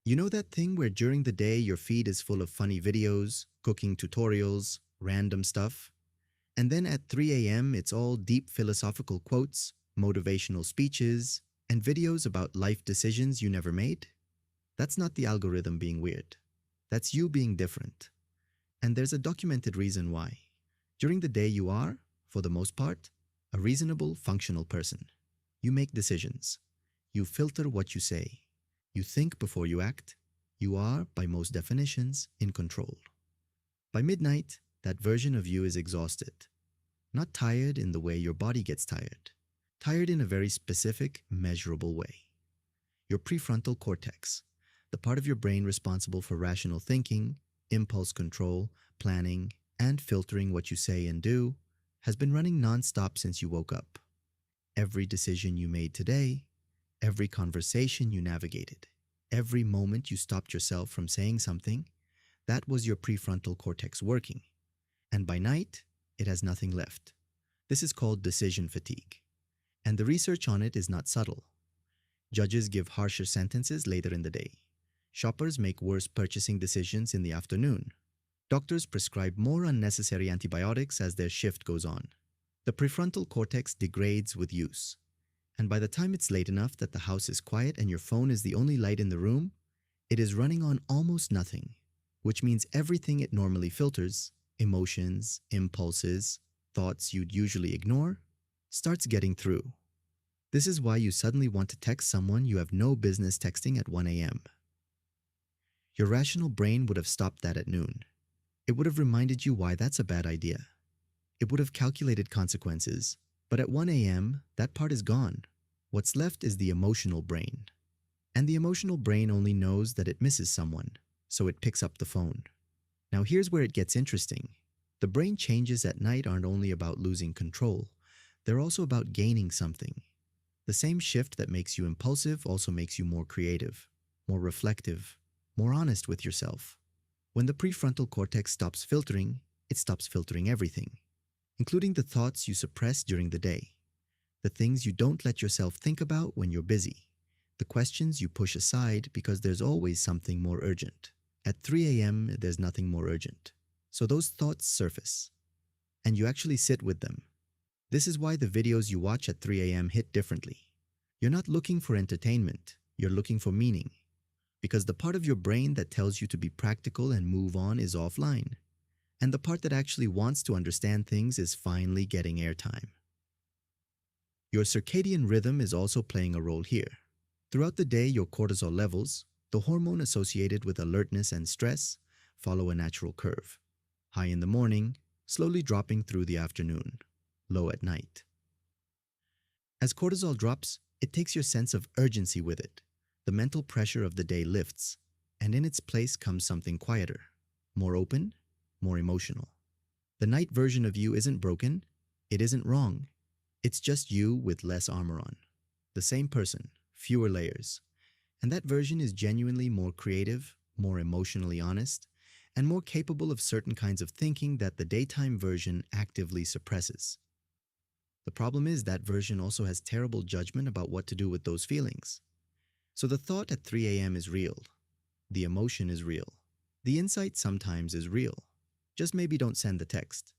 You know that thing where during the day your feed is full of funny videos, cooking tutorials, random stuff? And then at 3 a.m., it's all deep philosophical quotes, motivational speeches, and videos about life decisions you never made? That's not the algorithm being weird. That's you being different. And there's a documented reason why. During the day, you are, for the most part, a reasonable, functional person. You make decisions. You filter what you say. You think before you act. You are, by most definitions, in control. By midnight, that version of you is exhausted. Not tired in the way your body gets tired. Tired in a very specific, measurable way. Your prefrontal cortex, the part of your brain responsible for rational thinking, impulse control, planning, and filtering what you say and do, has been running non-stop since you woke up. Every decision you made today, every conversation you navigated, every moment you stopped yourself from saying something, that was your prefrontal cortex working. And by night, it has nothing left. This is called decision fatigue. And the research on it is not subtle. Judges give harsher sentences later in the day. Shoppers make worse purchasing decisions in the afternoon. Doctors prescribe more unnecessary antibiotics as their shift goes on. The prefrontal cortex degrades with use. And by the time it's late enough that the house is quiet and your phone is the only light in the room, it is running on almost nothing, which means everything it normally filters, emotions, impulses, thoughts you'd usually ignore, starts getting through. This is why you suddenly want to text someone you have no business texting at 1 a.m. Your rational brain would have stopped that at noon. It would have reminded you why that's a bad idea. It would have calculated consequences, but at 1 a.m., that part is gone. What's left is the emotional brain. And the emotional brain only knows that it misses someone, so it picks up the phone. Now here's where it gets interesting. The brain changes at night aren't only about losing control, they're also about gaining something. The same shift that makes you impulsive also makes you more creative, more reflective, more honest with yourself. When the prefrontal cortex stops filtering, it stops filtering everything, including the thoughts you suppress during the day, the things you don't let yourself think about when you're busy, the questions you push aside because there's always something more urgent. At 3 a.m., there's nothing more urgent. So those thoughts surface, and you actually sit with them. This is why the videos you watch at 3 a.m. hit differently. You're not looking for entertainment, you're looking for meaning. Because the part of your brain that tells you to be practical and move on is offline. And the part that actually wants to understand things is finally getting airtime. Your circadian rhythm is also playing a role here. Throughout the day, your cortisol levels, the hormone associated with alertness and stress, follow a natural curve. High in the morning, slowly dropping through the afternoon, low at night. As cortisol drops, it takes your sense of urgency with it. The mental pressure of the day lifts, and in its place comes something quieter, more open, more emotional. The night version of you isn't broken, it isn't wrong. It's just you with less armor on. The same person, fewer layers. And that version is genuinely more creative, more emotionally honest, and more capable of certain kinds of thinking that the daytime version actively suppresses. The problem is that version also has terrible judgment about what to do with those feelings. So the thought at 3 a.m. is real. The emotion is real. The insight sometimes is real. Just maybe don't send the text.